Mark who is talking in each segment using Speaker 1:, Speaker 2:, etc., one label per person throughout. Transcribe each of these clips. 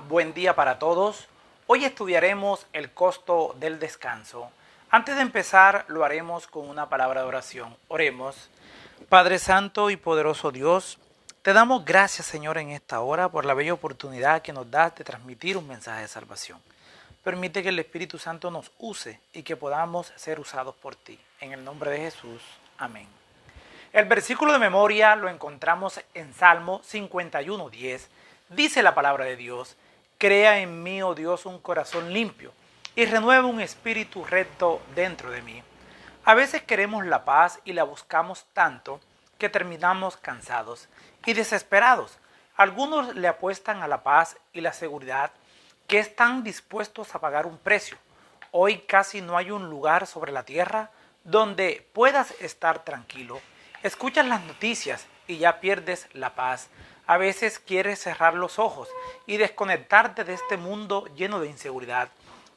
Speaker 1: buen día para todos. Hoy estudiaremos el costo del descanso. Antes de empezar, lo haremos con una palabra de oración. Oremos. Padre Santo y poderoso Dios, te damos gracias, Señor, en esta hora por la bella oportunidad que nos das de transmitir un mensaje de salvación. Permite que el Espíritu Santo nos use y que podamos ser usados por ti. En el nombre de Jesús. Amén. El versículo de memoria lo encontramos en Salmo 51:10. Dice la palabra de Dios: crea en mí, oh Dios, un corazón limpio y renueva un espíritu recto dentro de mí. A veces queremos la paz y la buscamos tanto que terminamos cansados y desesperados. Algunos le apuestan a la paz y la seguridad que están dispuestos a pagar un precio. Hoy casi no hay un lugar sobre la tierra donde puedas estar tranquilo. Escuchas las noticias y ya pierdes la paz. A veces quieres cerrar los ojos y desconectarte de este mundo lleno de inseguridad.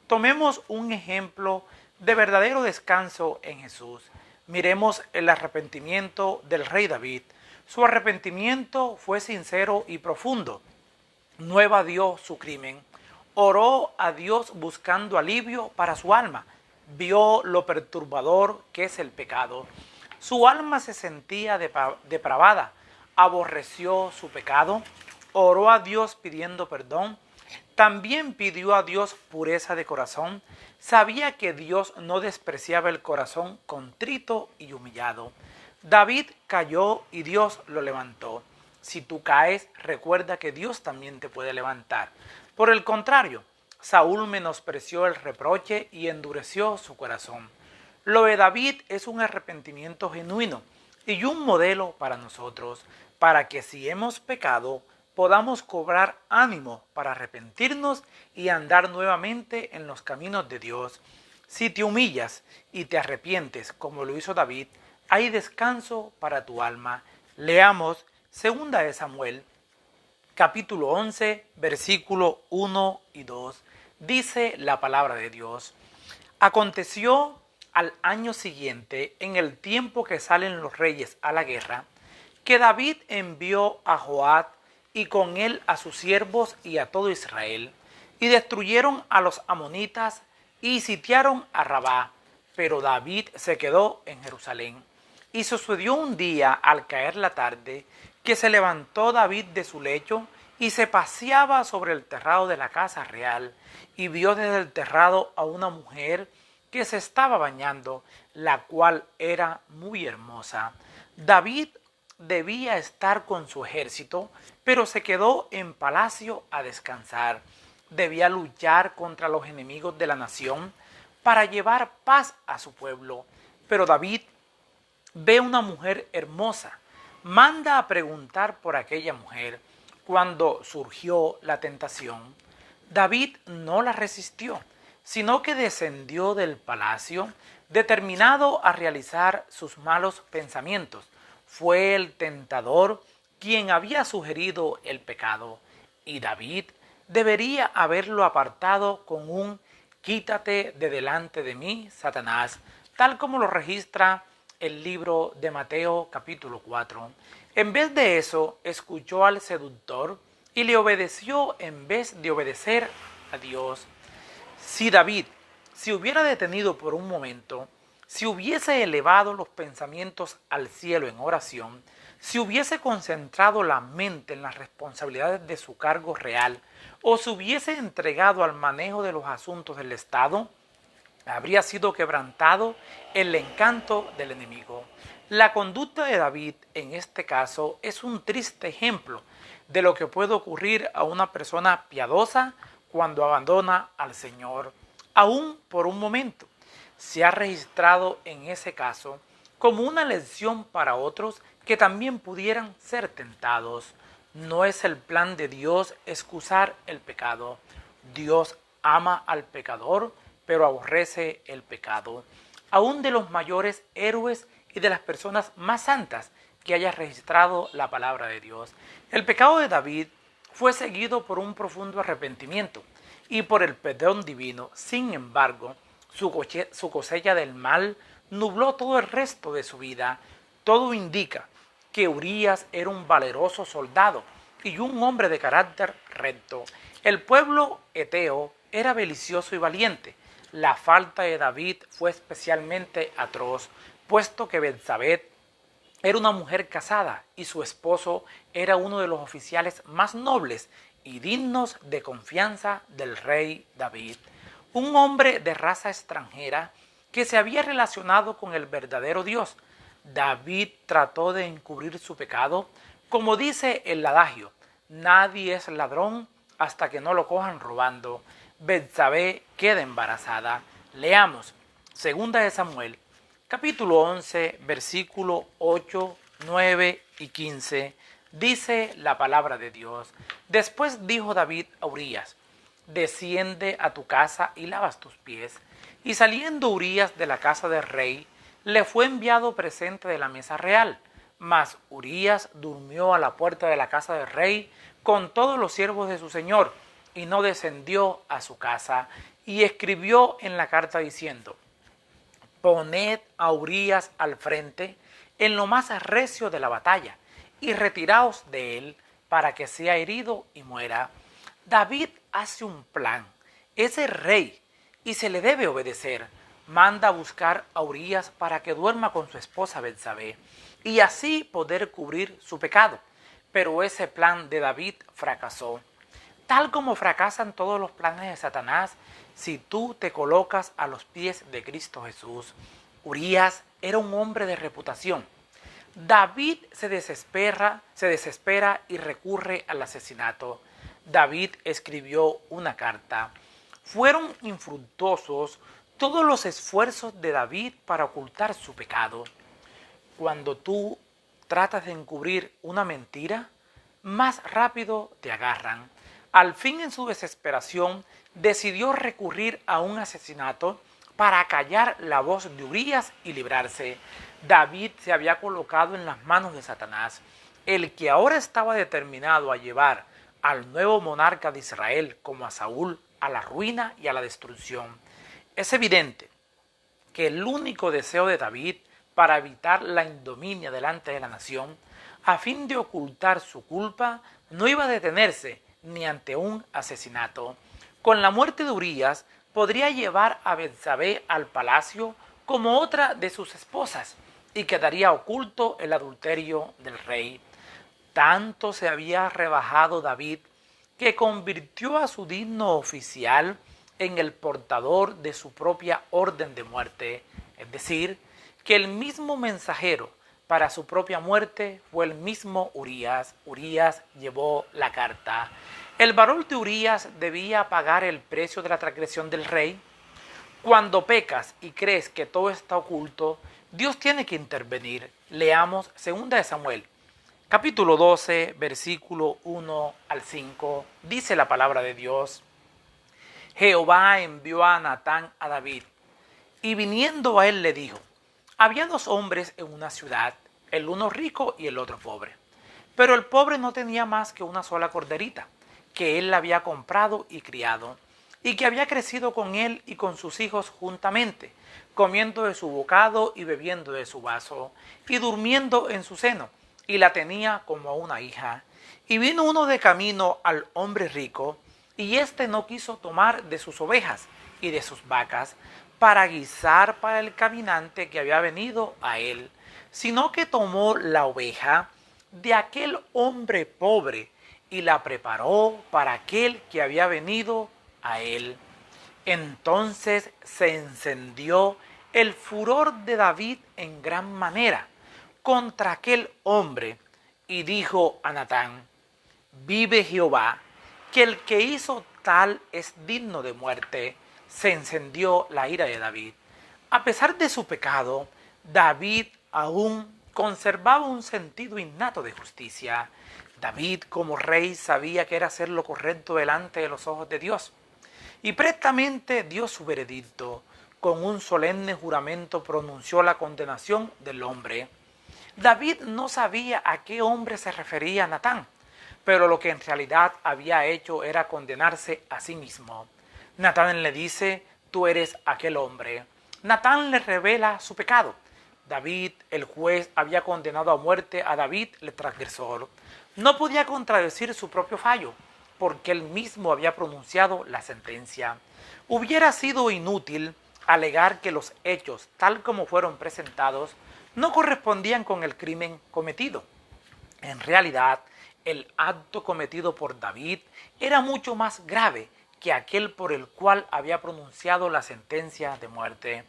Speaker 1: Tomemos un ejemplo de verdadero descanso en Jesús. Miremos el arrepentimiento del rey David. Su arrepentimiento fue sincero y profundo. No evadió su crimen. Oró a Dios buscando alivio para su alma. Vio lo perturbador que es el pecado. Su alma se sentía depravada. Aborreció su pecado. Oró a Dios pidiendo perdón. También pidió a Dios pureza de corazón. Sabía que Dios no despreciaba el corazón contrito y humillado. David cayó y Dios lo levantó. Si tú caes, recuerda que Dios también te puede levantar. Por el contrario, Saúl menospreció el reproche y endureció su corazón. Lo de David es un arrepentimiento genuino y un modelo para nosotros, para que si hemos pecado, podamos cobrar ánimo para arrepentirnos y andar nuevamente en los caminos de Dios. Si te humillas y te arrepientes como lo hizo David, hay descanso para tu alma. Leamos 2 de Samuel, capítulo 11, versículo 1 y 2. Dice la palabra de Dios: aconteció al año siguiente, en el tiempo que salen los reyes a la guerra, que David envió a Joab y con él a sus siervos y a todo Israel, y destruyeron a los amonitas y sitiaron a Rabá, pero David se quedó en Jerusalén. Y sucedió un día, al caer la tarde, que se levantó David de su lecho y se paseaba sobre el terrado de la casa real, y vio desde el terrado a una mujer que se estaba bañando, la cual era muy hermosa. David debía estar con su ejército, pero se quedó en palacio a descansar. Debía luchar contra los enemigos de la nación para llevar paz a su pueblo. Pero David ve una mujer hermosa, manda a preguntar por aquella mujer. Cuando surgió la tentación, David no la resistió, sino que descendió del palacio, determinado a realizar sus malos pensamientos. Fue el tentador quien había sugerido el pecado, y David debería haberlo apartado con un quítate de delante de mí, Satanás, tal como lo registra el libro de Mateo capítulo 4. En vez de eso, escuchó al seductor y le obedeció en vez de obedecer a Dios. Si David se hubiera detenido por un momento, si hubiese elevado los pensamientos al cielo en oración, si hubiese concentrado la mente en las responsabilidades de su cargo real, o se hubiese entregado al manejo de los asuntos del Estado, habría sido quebrantado el encanto del enemigo. La conducta de David en este caso es un triste ejemplo de lo que puede ocurrir a una persona piadosa cuando abandona al Señor, aún por un momento. Se ha registrado en ese caso como una lección para otros que también pudieran ser tentados. No es el plan de Dios excusar el pecado. Dios ama al pecador, pero aborrece el pecado. Aún de los mayores héroes y de las personas más santas que haya registrado la palabra de Dios. El pecado de David fue seguido por un profundo arrepentimiento y por el perdón divino. Sin embargo, su cosecha del mal nubló todo el resto de su vida. Todo indica que Urías era un valeroso soldado y un hombre de carácter recto. El pueblo eteo era belicioso y valiente. La falta de David fue especialmente atroz, puesto que Betsabé era una mujer casada y su esposo era uno de los oficiales más nobles y dignos de confianza del rey David, un hombre de raza extranjera que se había relacionado con el verdadero Dios. David trató de encubrir su pecado, como dice el adagio: nadie es ladrón hasta que no lo cojan robando. Betsabé queda embarazada. Leamos 2 Samuel, capítulo 11, versículo 8, 9 y 15. Dice la palabra de Dios: después dijo David a Urías: desciende a tu casa y lavas tus pies. Y saliendo Urías de la casa del rey, le fue enviado presente de la mesa real. Mas Urías durmió a la puerta de la casa del rey con todos los siervos de su señor, y no descendió a su casa. Y escribió en la carta diciendo: poned a Urías al frente en lo más recio de la batalla, y retiraos de él para que sea herido y muera. David hace un plan. Es el rey y se le debe obedecer. Manda a buscar a Urías para que duerma con su esposa Betsabé y así poder cubrir su pecado. Pero ese plan de David fracasó. Tal como fracasan todos los planes de Satanás si tú te colocas a los pies de Cristo Jesús. Urías era un hombre de reputación. David se desespera y recurre al asesinato. David escribió una carta. Fueron infructuosos todos los esfuerzos de David para ocultar su pecado. Cuando tú tratas de encubrir una mentira, más rápido te agarran. Al fin, en su desesperación, decidió recurrir a un asesinato para callar la voz de Urías y librarse. David se había colocado en las manos de Satanás, el que ahora estaba determinado a llevar al nuevo monarca de Israel, como a Saúl, a la ruina y a la destrucción. Es evidente que el único deseo de David para evitar la ignominia delante de la nación, a fin de ocultar su culpa, no iba a detenerse ni ante un asesinato. Con la muerte de Urías, podría llevar a Betsabé al palacio como otra de sus esposas y quedaría oculto el adulterio del rey. Tanto se había rebajado David que convirtió a su digno oficial en el portador de su propia orden de muerte, es decir, que el mismo mensajero para su propia muerte fue el mismo Urías. Urías llevó la carta. ¿El varón de Urías debía pagar el precio de la transgresión del rey? Cuando pecas y crees que todo está oculto, Dios tiene que intervenir. Leamos 2 Samuel, capítulo 12, versículo 1 al 5. Dice la palabra de Dios: Jehová envió a Natán a David, y viniendo a él le dijo: había dos hombres en una ciudad, el uno rico y el otro pobre. Pero el pobre no tenía más que una sola corderita, que él la había comprado y criado, y que había crecido con él y con sus hijos juntamente, comiendo de su bocado y bebiendo de su vaso, y durmiendo en su seno, y la tenía como a una hija. Y vino uno de camino al hombre rico, y éste no quiso tomar de sus ovejas y de sus vacas para guisar para el caminante que había venido a él, sino que tomó la oveja de aquel hombre pobre y la preparó para aquel que había venido a él. Entonces se encendió el furor de David en gran manera contra aquel hombre, y dijo a Natán: vive Jehová, que el que hizo tal es digno de muerte. Se encendió la ira de David. A pesar de su pecado, David aún conservaba un sentido innato de justicia. David, como rey, sabía que era hacer lo correcto delante de los ojos de Dios, y prestamente dio su veredicto. Con un solemne juramento pronunció la condenación del hombre. David no sabía a qué hombre se refería Natán, pero lo que en realidad había hecho era condenarse a sí mismo. Natán le dice: tú eres aquel hombre. Natán le revela su pecado. David, el juez, había condenado a muerte a David, el transgresor. No podía contradecir su propio fallo, porque él mismo había pronunciado la sentencia. Hubiera sido inútil alegar que los hechos, tal como fueron presentados, no correspondían con el crimen cometido. En realidad, el acto cometido por David era mucho más grave que aquel por el cual había pronunciado la sentencia de muerte.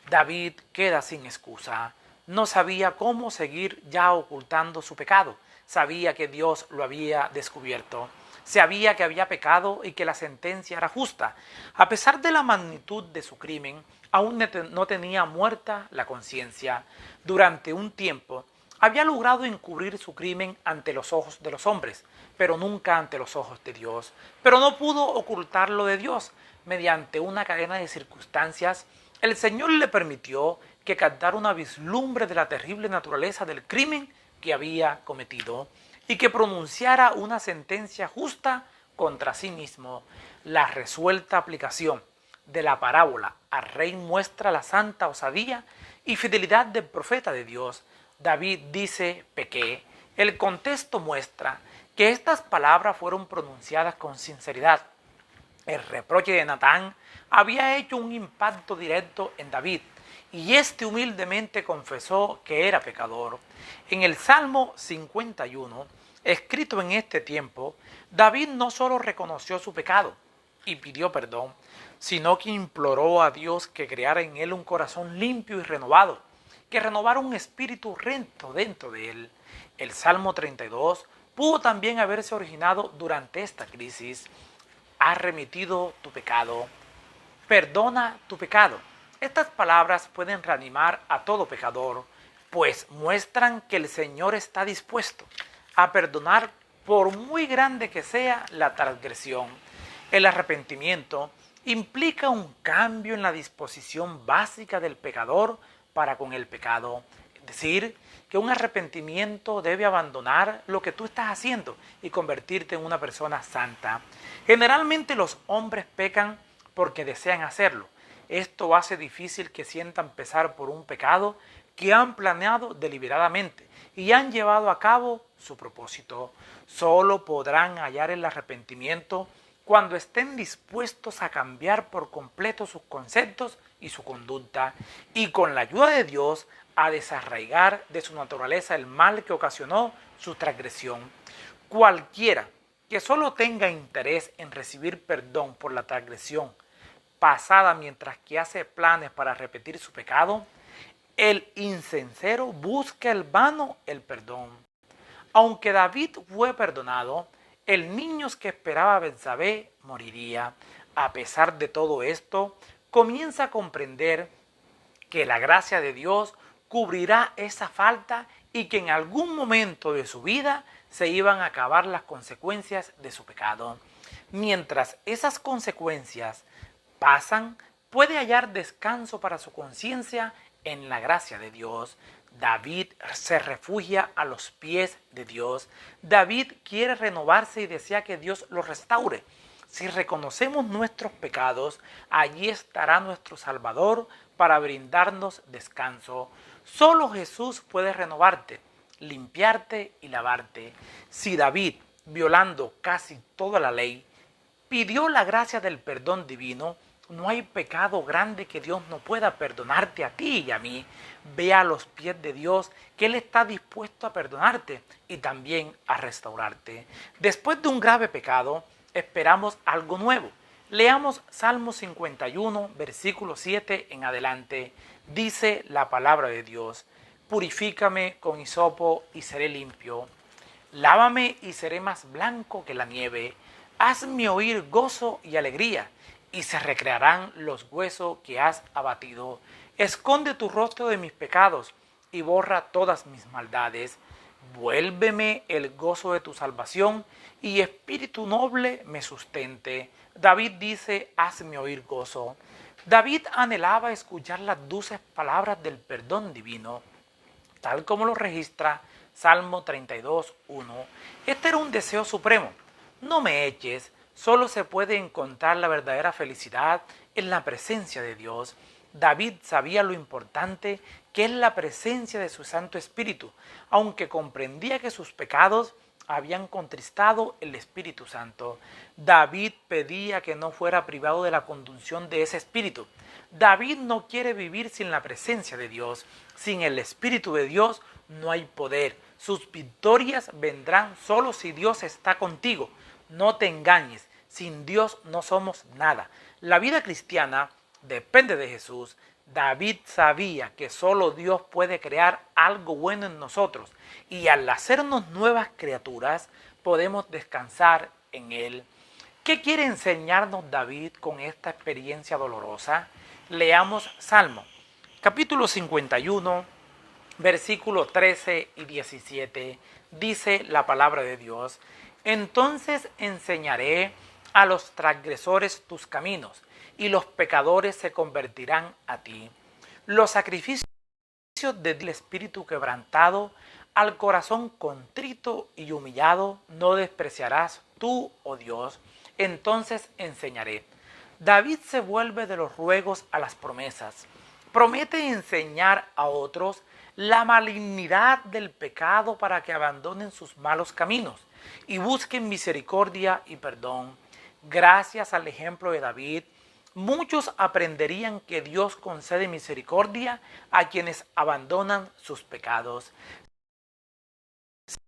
Speaker 1: David queda sin excusa. No sabía cómo seguir ya ocultando su pecado. Sabía que Dios lo había descubierto. Sabía que había pecado y que la sentencia era justa. A pesar de la magnitud de su crimen, aún no tenía muerta la conciencia. Durante un tiempo, había logrado encubrir su crimen ante los ojos de los hombres, pero nunca ante los ojos de Dios. Pero no pudo ocultarlo de Dios. Mediante una cadena de circunstancias, el Señor le permitió que captara una vislumbre de la terrible naturaleza del crimen que había cometido y que pronunciara una sentencia justa contra sí mismo. La resuelta aplicación de la parábola al rey muestra la santa osadía y fidelidad del profeta de Dios. David dice, pequé. El contexto muestra que estas palabras fueron pronunciadas con sinceridad. El reproche de Natán había hecho un impacto directo en David, y éste humildemente confesó que era pecador. En el Salmo 51, escrito en este tiempo, David no solo reconoció su pecado y pidió perdón, sino que imploró a Dios que creara en él un corazón limpio y renovado, que renovara un espíritu recto dentro de él. El Salmo 32 pudo también haberse originado durante esta crisis. Has remitido tu pecado, perdona tu pecado. Estas palabras pueden reanimar a todo pecador, pues muestran que el Señor está dispuesto a perdonar por muy grande que sea la transgresión. El arrepentimiento implica un cambio en la disposición básica del pecador para con el pecado. Es decir, que un arrepentimiento debe abandonar lo que tú estás haciendo y convertirte en una persona santa. Generalmente los hombres pecan porque desean hacerlo. Esto hace difícil que sientan pesar por un pecado que han planeado deliberadamente y han llevado a cabo su propósito. Solo podrán hallar el arrepentimiento cuando estén dispuestos a cambiar por completo sus conceptos y su conducta, y con la ayuda de Dios a desarraigar de su naturaleza el mal que ocasionó su transgresión. Cualquiera que solo tenga interés en recibir perdón por la transgresión pasada mientras que hace planes para repetir su pecado, el insincero busca el vano el perdón. Aunque David fue perdonado, el niño que esperaba a Betsabé moriría. A pesar de todo esto, comienza a comprender que la gracia de Dios cubrirá esa falta y que en algún momento de su vida se iban a acabar las consecuencias de su pecado. Mientras esas consecuencias pasan, puede hallar descanso para su conciencia en la gracia de Dios. David se refugia a los pies de Dios. David quiere renovarse y desea que Dios lo restaure. Si reconocemos nuestros pecados, allí estará nuestro Salvador para brindarnos descanso. Solo Jesús puede renovarte, limpiarte y lavarte. Si David, violando casi toda la ley, pidió la gracia del perdón divino, no hay pecado grande que Dios no pueda perdonarte a ti y a mí. Ve a los pies de Dios, que Él está dispuesto a perdonarte y también a restaurarte. Después de un grave pecado, esperamos algo nuevo. Leamos Salmo 51, versículo 7 en adelante. Dice la palabra de Dios: purifícame con hisopo y seré limpio. Lávame y seré más blanco que la nieve. Hazme oír gozo y alegría, y se recrearán los huesos que has abatido. Esconde tu rostro de mis pecados y borra todas mis maldades. Vuélveme el gozo de tu salvación y espíritu noble me sustente. David dice, hazme oír gozo. David anhelaba escuchar las dulces palabras del perdón divino, tal como lo registra Salmo 32, 1. Este era un deseo supremo. No me eches. Solo se puede encontrar la verdadera felicidad en la presencia de Dios. David sabía lo importante que es la presencia de su Santo Espíritu, aunque comprendía que sus pecados habían contristado el Espíritu Santo. David pedía que no fuera privado de la conducción de ese Espíritu. David no quiere vivir sin la presencia de Dios. Sin el Espíritu de Dios no hay poder. Sus victorias vendrán solo si Dios está contigo. No te engañes, sin Dios no somos nada. La vida cristiana depende de Jesús. David sabía que solo Dios puede crear algo bueno en nosotros y al hacernos nuevas criaturas podemos descansar en Él. ¿Qué quiere enseñarnos David con esta experiencia dolorosa? Leamos Salmo, capítulo 51, versículos 13 y 17. Dice la palabra de Dios: entonces enseñaré a los transgresores tus caminos, y los pecadores se convertirán a ti. Los sacrificios del espíritu quebrantado, al corazón contrito y humillado, no despreciarás tú, oh Dios. Entonces enseñaré. David se vuelve de los ruegos a las promesas. Promete enseñar a otros la malignidad del pecado para que abandonen sus malos caminos y busquen misericordia y perdón. Gracias al ejemplo de David, muchos aprenderían que Dios concede misericordia a quienes abandonan sus pecados,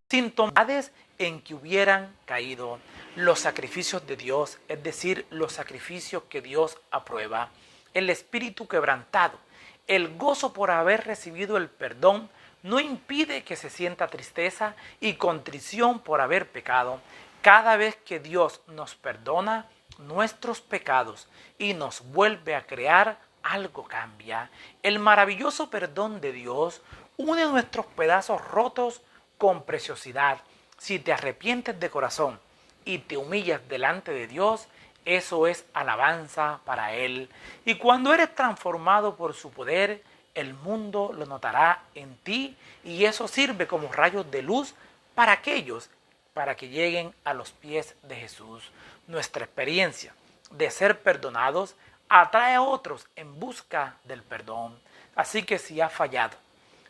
Speaker 1: síntomas en que hubieran caído. Los sacrificios de Dios, es decir, los sacrificios que Dios aprueba, el espíritu quebrantado, el gozo por haber recibido el perdón, no impide que se sienta tristeza y contrición por haber pecado. Cada vez que Dios nos perdona nuestros pecados y nos vuelve a crear, algo cambia. El maravilloso perdón de Dios une nuestros pedazos rotos con preciosidad. Si te arrepientes de corazón y te humillas delante de Dios, eso es alabanza para Él. Y cuando eres transformado por su poder, el mundo lo notará en ti y eso sirve como rayos de luz para aquellos, para que lleguen a los pies de Jesús. Nuestra experiencia de ser perdonados atrae a otros en busca del perdón. Así que si has fallado,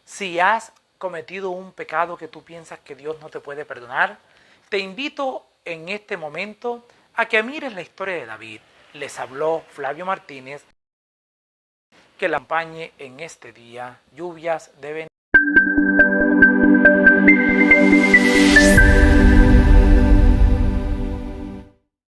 Speaker 1: si has cometido un pecado que tú piensas que Dios no te puede perdonar, te invito en este momento a que mires la historia de David. Les habló Flavio Martínez. Que la acompañe en este día. Lluvias de bendición.